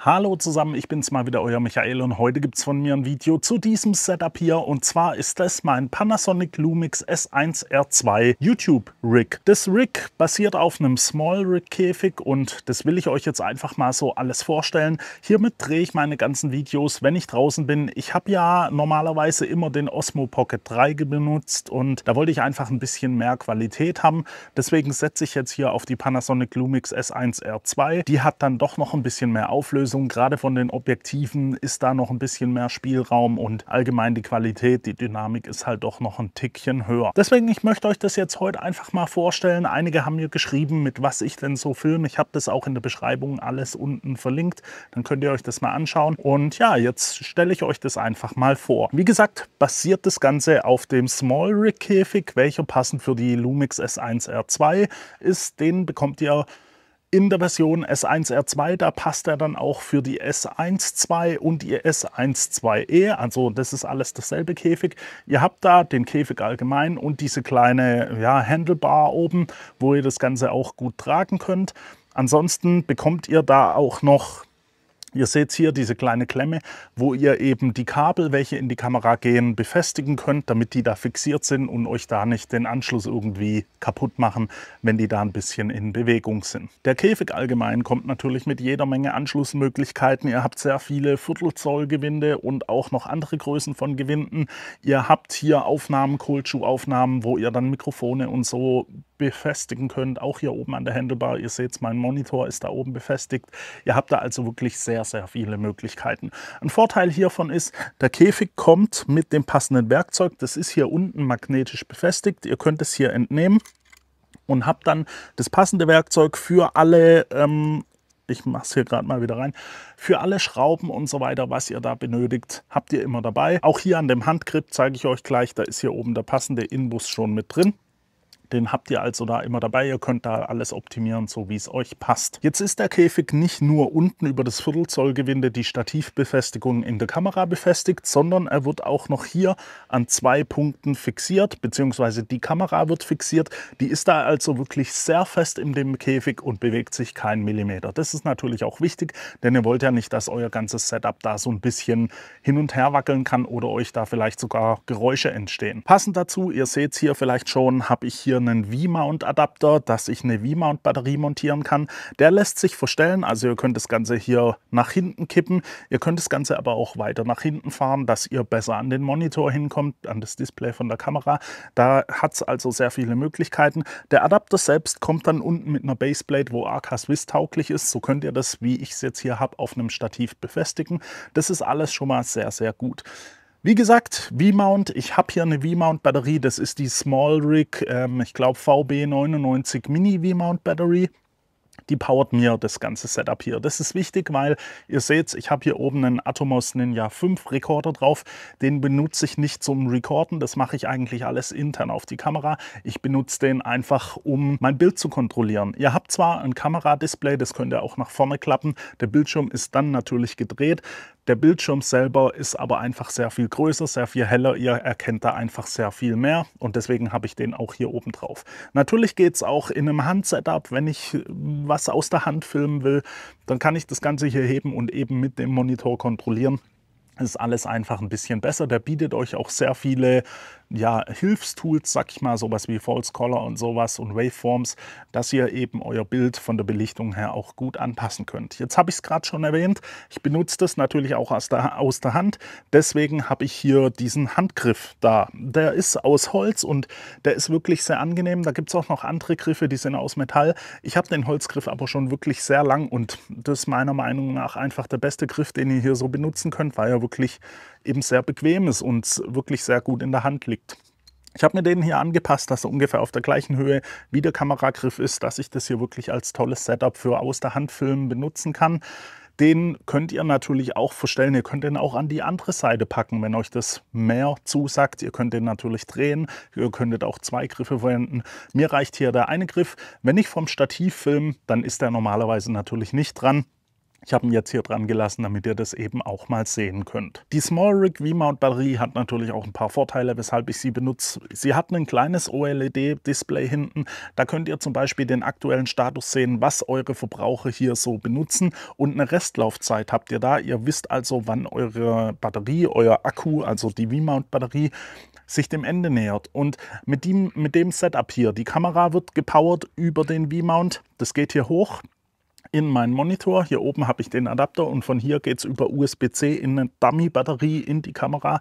Hallo zusammen, ich bin's mal wieder, euer Michael, und heute gibt's von mir ein Video zu diesem Setup hier, und zwar ist das mein Panasonic Lumix S1R2 YouTube Rig. Das Rig basiert auf einem Small Rig Käfig und das will ich euch jetzt einfach mal so alles vorstellen. Hiermit drehe ich meine ganzen Videos, wenn ich draußen bin. Ich habe ja normalerweise immer den Osmo Pocket 3 benutzt und da wollte ich einfach ein bisschen mehr Qualität haben. Deswegen setze ich jetzt hier auf die Panasonic Lumix S1R2. Die hat dann doch noch ein bisschen mehr Auflösung. Gerade von den Objektiven ist da noch ein bisschen mehr Spielraum und allgemein die Qualität, die Dynamik ist halt doch noch ein Tickchen höher. Deswegen, ich möchte euch das jetzt heute einfach mal vorstellen. Einige haben mir geschrieben, mit was ich denn so filme. Ich habe das auch in der Beschreibung alles unten verlinkt. Dann könnt ihr euch das mal anschauen. Und ja, jetzt stelle ich euch das einfach mal vor. Wie gesagt, basiert das Ganze auf dem Small Rig Käfig, welcher passend für die Lumix S1R2 ist. Den bekommt ihr in der Version S1R2, da passt er dann auch für die S1 II und die S1 IIe, also das ist alles dasselbe Käfig. Ihr habt da den Käfig allgemein und diese kleine Handlebar oben, wo ihr das Ganze auch gut tragen könnt. Ansonsten bekommt ihr da auch noch, ihr seht hier diese kleine Klemme, wo ihr eben die Kabel, welche in die Kamera gehen, befestigen könnt, damit die da fixiert sind und euch da nicht den Anschluss irgendwie kaputt machen, wenn die da ein bisschen in Bewegung sind. Der Käfig allgemein kommt natürlich mit jeder Menge Anschlussmöglichkeiten. Ihr habt sehr viele Viertelzoll-Gewinde und auch noch andere Größen von Gewinden. Ihr habt hier Aufnahmen, Kohlschuhaufnahmen, wo ihr dann Mikrofone und so befestigen könnt. Auch hier oben an der Handlebar, ihr seht, mein Monitor ist da oben befestigt. Ihr habt da also wirklich sehr viele Möglichkeiten. Ein Vorteil hiervon ist, der Käfig kommt mit dem passenden Werkzeug. Das ist hier unten magnetisch befestigt. Ihr könnt es hier entnehmen und habt dann das passende Werkzeug für alle, ich mache es hier gerade mal wieder rein, für alle Schrauben und so weiter, was ihr da benötigt, habt ihr immer dabei. Auch hier an dem Handgrip zeige ich euch gleich, da ist hier oben der passende Inbus schon mit drin. Den habt ihr also da immer dabei. Ihr könnt da alles optimieren, so wie es euch passt. Jetzt ist der Käfig nicht nur unten über das Viertelzollgewinde die Stativbefestigung in der Kamera befestigt, sondern er wird auch noch hier an zwei Punkten fixiert, beziehungsweise die Kamera wird fixiert. Die ist da also wirklich sehr fest in dem Käfig und bewegt sich keinen Millimeter. Das ist natürlich auch wichtig, denn ihr wollt ja nicht, dass euer ganzes Setup da so ein bisschen hin und her wackeln kann oder euch da vielleicht sogar Geräusche entstehen. Passend dazu, ihr seht es hier vielleicht schon, habe ich hier einen V-Mount-Adapter, dass ich eine V-Mount-Batterie montieren kann. Der lässt sich verstellen, also ihr könnt das Ganze hier nach hinten kippen. Ihr könnt das Ganze aber auch weiter nach hinten fahren, dass ihr besser an den Monitor hinkommt, an das Display von der Kamera. Da hat es also sehr viele Möglichkeiten. Der Adapter selbst kommt dann unten mit einer Baseplate, wo AK Swiss tauglich ist. So könnt ihr das, wie ich es jetzt hier habe, auf einem Stativ befestigen. Das ist alles schon mal sehr gut. Wie gesagt, V-Mount, ich habe hier eine V-Mount Batterie, das ist die Small Rig, ich glaube VB99 Mini V-Mount Batterie. Die powert mir das ganze Setup hier. Das ist wichtig, weil ihr seht, ich habe hier oben einen Atomos Ninja 5 Rekorder drauf. Den benutze ich nicht zum Recorden, das mache ich eigentlich alles intern auf die Kamera. Ich benutze den einfach, um mein Bild zu kontrollieren. Ihr habt zwar ein Kameradisplay, das könnt ihr auch nach vorne klappen. Der Bildschirm ist dann natürlich gedreht. Der Bildschirm selber ist aber einfach sehr viel größer, sehr viel heller. Ihr erkennt da einfach sehr viel mehr und deswegen habe ich den auch hier oben drauf. Natürlich geht es auch in einem Handsetup, wenn ich was aus der Hand filmen will, dann kann ich das Ganze hier heben und eben mit dem Monitor kontrollieren. Das ist alles einfach ein bisschen besser. Der bietet euch auch sehr viele Hilfstools, sag ich mal, sowas wie False Color und sowas und Waveforms, dass ihr eben euer Bild von der Belichtung her auch gut anpassen könnt. Jetzt habe ich es gerade schon erwähnt, ich benutze das natürlich auch aus der Hand, deswegen habe ich hier diesen Handgriff da. Der ist aus Holz und der ist wirklich sehr angenehm. Da gibt es auch noch andere Griffe, die sind aus Metall. Ich habe den Holzgriff aber schon wirklich sehr lang und das ist meiner Meinung nach einfach der beste Griff, den ihr hier so benutzen könnt, weil er wirklich eben sehr bequem ist und wirklich sehr gut in der Hand liegt. Ich habe mir den hier angepasst, dass er ungefähr auf der gleichen Höhe wie der Kameragriff ist, dass ich das hier wirklich als tolles Setup für aus der Hand filmen benutzen kann. Den könnt ihr natürlich auch verstellen. Ihr könnt den auch an die andere Seite packen, wenn euch das mehr zusagt. Ihr könnt den natürlich drehen. Ihr könntet auch zwei Griffe verwenden. Mir reicht hier der eine Griff. Wenn ich vom Stativ filme, dann ist der normalerweise natürlich nicht dran. Ich habe ihn jetzt hier dran gelassen, damit ihr das eben auch mal sehen könnt. Die SmallRig V-Mount Batterie hat natürlich auch ein paar Vorteile, weshalb ich sie benutze. Sie hat ein kleines OLED-Display hinten. Da könnt ihr zum Beispiel den aktuellen Status sehen, was eure Verbraucher hier so benutzen. Und eine Restlaufzeit habt ihr da. Ihr wisst also, wann eure Batterie, euer Akku, also die V-Mount Batterie, sich dem Ende nähert. Und mit dem Setup hier, die Kamera wird gepowert über den V-Mount. Das geht hier hoch in meinen Monitor. Hier oben habe ich den Adapter und von hier geht es über USB-C in eine Dummy-Batterie in die Kamera.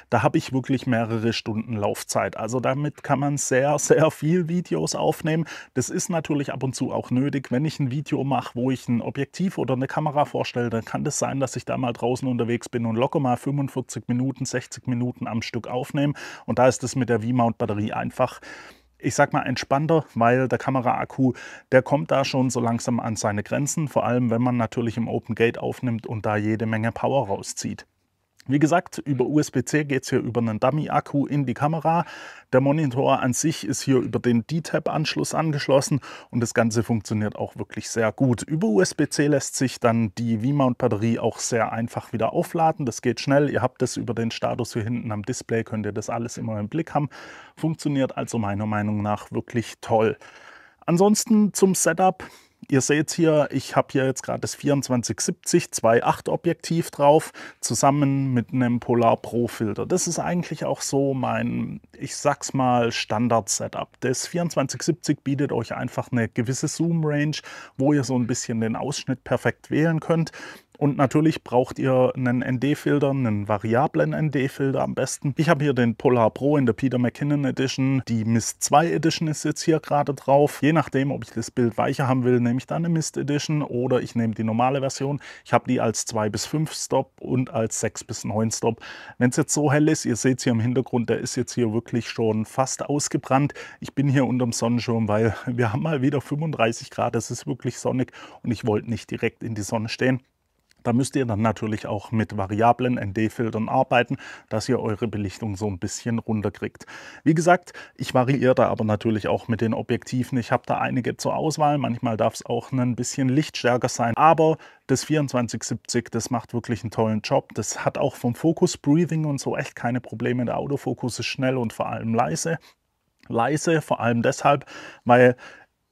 Da habe ich wirklich mehrere Stunden Laufzeit. Also damit kann man sehr, sehr viel Videos aufnehmen. Das ist natürlich ab und zu auch nötig. Wenn ich ein Video mache, wo ich ein Objektiv oder eine Kamera vorstelle, dann kann das sein, dass ich da mal draußen unterwegs bin und locker mal 45 Minuten, 60 Minuten am Stück aufnehme. Und da ist es mit der V-Mount-Batterie einfach, ich sag mal, entspannter, weil der Kameraakku, der kommt da schon so langsam an seine Grenzen, vor allem wenn man natürlich im Open Gate aufnimmt und da jede Menge Power rauszieht. Wie gesagt, über USB-C geht es hier über einen Dummy-Akku in die Kamera. Der Monitor an sich ist hier über den D-Tab-Anschluss angeschlossen und das Ganze funktioniert auch wirklich sehr gut. Über USB-C lässt sich dann die V-Mount-Batterie auch sehr einfach wieder aufladen. Das geht schnell. Ihr habt das über den Status hier hinten am Display, könnt ihr das alles immer im Blick haben. Funktioniert also meiner Meinung nach wirklich toll. Ansonsten zum Setup. Ihr seht hier, ich habe hier jetzt gerade das 2470 2.8 Objektiv drauf, zusammen mit einem Polar Pro Filter. Das ist eigentlich auch so mein, ich sag's mal, Standard-Setup. Das 2470 bietet euch einfach eine gewisse Zoom-Range, wo ihr so ein bisschen den Ausschnitt perfekt wählen könnt. Und natürlich braucht ihr einen ND-Filter, einen variablen ND-Filter am besten. Ich habe hier den Polar Pro in der Peter McKinnon Edition. Die Mist 2 Edition ist jetzt hier gerade drauf. Je nachdem, ob ich das Bild weicher haben will, nehme ich dann eine Mist Edition oder ich nehme die normale Version. Ich habe die als 2 bis 5 Stop und als 6 bis 9 Stop. Wenn es jetzt so hell ist, ihr seht es hier im Hintergrund, der ist jetzt hier wirklich schon fast ausgebrannt. Ich bin hier unterm Sonnenschirm, weil wir haben mal wieder 35 Grad. Es ist wirklich sonnig und ich wollte nicht direkt in die Sonne stehen. Da müsst ihr dann natürlich auch mit variablen ND-Filtern arbeiten, dass ihr eure Belichtung so ein bisschen runterkriegt. Wie gesagt, ich variiere da aber natürlich auch mit den Objektiven. Ich habe da einige zur Auswahl. Manchmal darf es auch ein bisschen lichtstärker sein. Aber das 2470, das macht wirklich einen tollen Job. Das hat auch vom Focus Breathing und so echt keine Probleme. Der Autofokus ist schnell und vor allem leise. Leise, vor allem deshalb, weil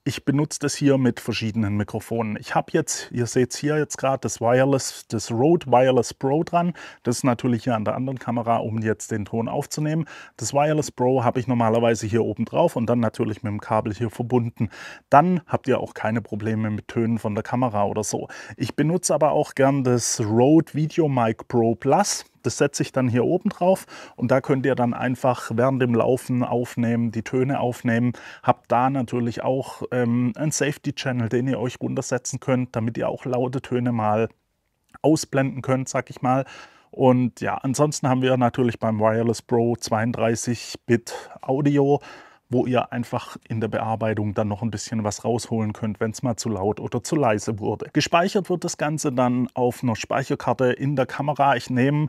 ich benutze das hier mit verschiedenen Mikrofonen. Ich habe jetzt, ihr seht es hier jetzt gerade, das Rode Wireless Pro dran. Das ist natürlich hier an der anderen Kamera, um jetzt den Ton aufzunehmen. Das Wireless Pro habe ich normalerweise hier oben drauf und dann natürlich mit dem Kabel hier verbunden. Dann habt ihr auch keine Probleme mit Tönen von der Kamera oder so. Ich benutze aber auch gern das Rode VideoMic Pro Plus. Das setze ich dann hier oben drauf und da könnt ihr dann einfach während dem Laufen aufnehmen, die Töne aufnehmen. Habt da natürlich auch einen Safety Channel, den ihr euch runtersetzen könnt, damit ihr auch laute Töne mal ausblenden könnt, sag ich mal. Und ja, ansonsten haben wir natürlich beim Wireless Pro 32-Bit Audio, wo ihr einfach in der Bearbeitung dann noch ein bisschen was rausholen könnt, wenn es mal zu laut oder zu leise wurde. Gespeichert wird das Ganze dann auf einer Speicherkarte in der Kamera. Ich nehme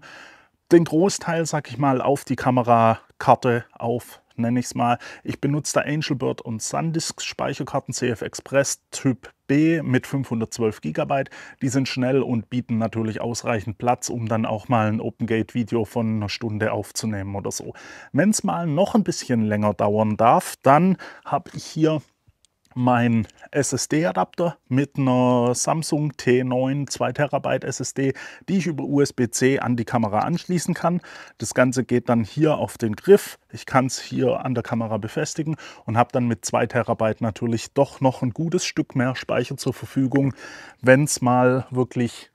den Großteil, sag ich mal, auf die Kamerakarte auf, nenne ich es mal. Ich benutze da Angelbird und SanDisk Speicherkarten CF Express Typ B mit 512 GB. Die sind schnell und bieten natürlich ausreichend Platz, um dann auch mal ein OpenGate-Video von einer Stunde aufzunehmen oder so. Wenn es mal noch ein bisschen länger dauern darf, dann habe ich hier mein SSD-Adapter mit einer Samsung T9 2 TB SSD, die ich über USB-C an die Kamera anschließen kann. Das Ganze geht dann hier auf den Griff. Ich kann es hier an der Kamera befestigen und habe dann mit 2 TB natürlich doch noch ein gutes Stück mehr Speicher zur Verfügung, wenn es mal wirklich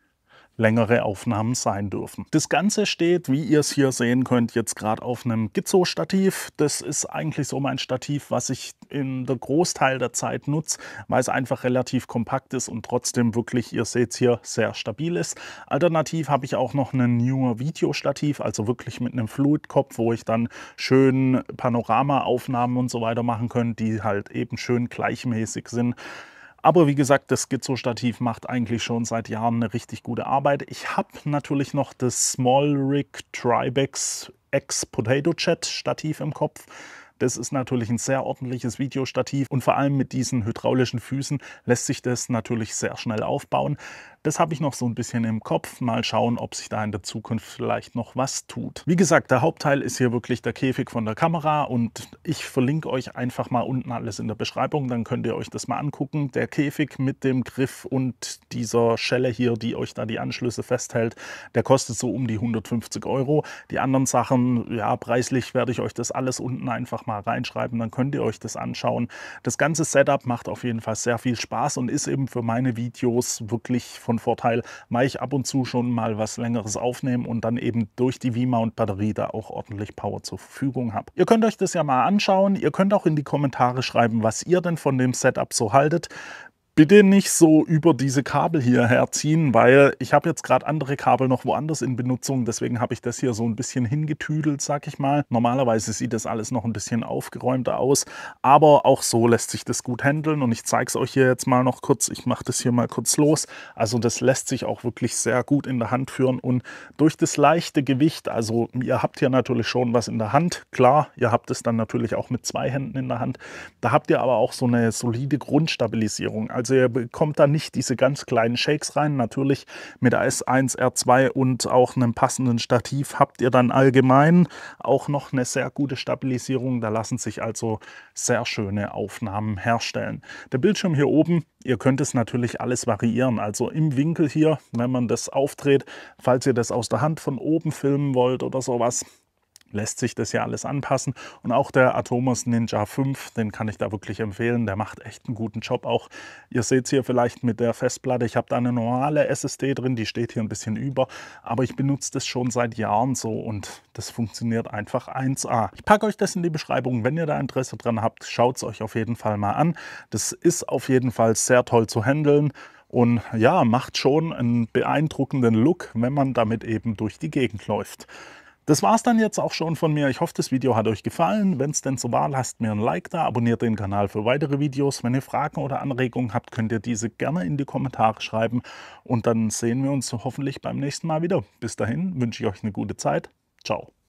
längere Aufnahmen sein dürfen. Das Ganze steht, wie ihr es hier sehen könnt, jetzt gerade auf einem Gizzo-Stativ. Das ist eigentlich so mein Stativ, was ich in der Großteil der Zeit nutze, weil es einfach relativ kompakt ist und trotzdem wirklich, ihr seht es hier, sehr stabil ist. Alternativ habe ich auch noch ein Newer Video-Stativ, also wirklich mit einem Fluidkopf, wo ich dann schön Panoramaaufnahmen und so weiter machen kann, die halt eben schön gleichmäßig sind. Aber wie gesagt, das Gizzo-Stativ macht eigentlich schon seit Jahren eine richtig gute Arbeit. Ich habe natürlich noch das SmallRig Tribex X Potato Jet Stativ im Kopf. Das ist natürlich ein sehr ordentliches Videostativ und vor allem mit diesen hydraulischen Füßen lässt sich das natürlich sehr schnell aufbauen. Das habe ich noch so ein bisschen im Kopf. Mal schauen, ob sich da in der Zukunft vielleicht noch was tut. Wie gesagt, der Hauptteil ist hier wirklich der Käfig von der Kamera und ich verlinke euch einfach mal unten alles in der Beschreibung, dann könnt ihr euch das mal angucken. Der Käfig mit dem Griff und dieser Schelle hier, die euch da die Anschlüsse festhält, der kostet so um die 150 Euro. Die anderen Sachen, ja, preislich werde ich euch das alles unten einfach mal reinschreiben, dann könnt ihr euch das anschauen. Das ganze Setup macht auf jeden Fall sehr viel Spaß und ist eben für meine Videos wirklich von Vorteil, weil ich ab und zu schon mal was Längeres aufnehme und dann eben durch die V-Mount-Batterie da auch ordentlich Power zur Verfügung habe. Ihr könnt euch das ja mal anschauen. Ihr könnt auch in die Kommentare schreiben, was ihr denn von dem Setup so haltet. Bitte nicht so über diese Kabel hier herziehen, weil ich habe jetzt gerade andere Kabel noch woanders in Benutzung. Deswegen habe ich das hier so ein bisschen hingetüdelt, sag ich mal. Normalerweise sieht das alles noch ein bisschen aufgeräumter aus, aber auch so lässt sich das gut handeln. Und ich zeige es euch hier jetzt mal noch kurz. Ich mache das hier mal kurz los. Also das lässt sich auch wirklich sehr gut in der Hand führen. Und durch das leichte Gewicht, also ihr habt hier natürlich schon was in der Hand. Klar, ihr habt es dann natürlich auch mit 2 Händen in der Hand. Da habt ihr aber auch so eine solide Grundstabilisierung. Also ihr bekommt da nicht diese ganz kleinen Shakes rein. Natürlich mit der S1R2 und auch einem passenden Stativ habt ihr dann allgemein auch noch eine sehr gute Stabilisierung. Da lassen sich also sehr schöne Aufnahmen herstellen. Der Bildschirm hier oben, ihr könnt es natürlich alles variieren. Also im Winkel hier, wenn man das aufdreht, falls ihr das aus der Hand von oben filmen wollt oder sowas, lässt sich das ja alles anpassen. Und auch der Atomos Ninja 5, den kann ich da wirklich empfehlen. Der macht echt einen guten Job auch. Ihr seht es hier vielleicht mit der Festplatte. Ich habe da eine normale SSD drin, die steht hier ein bisschen über. Aber ich benutze das schon seit Jahren so und das funktioniert einfach 1A. Ich packe euch das in die Beschreibung. Wenn ihr da Interesse dran habt, schaut es euch auf jeden Fall mal an. Das ist auf jeden Fall sehr toll zu handeln. Und ja, macht schon einen beeindruckenden Look, wenn man damit eben durch die Gegend läuft. Das war es dann jetzt auch schon von mir. Ich hoffe, das Video hat euch gefallen. Wenn es denn so war, lasst mir ein Like da, abonniert den Kanal für weitere Videos. Wenn ihr Fragen oder Anregungen habt, könnt ihr diese gerne in die Kommentare schreiben. Und dann sehen wir uns hoffentlich beim nächsten Mal wieder. Bis dahin wünsche ich euch eine gute Zeit. Ciao.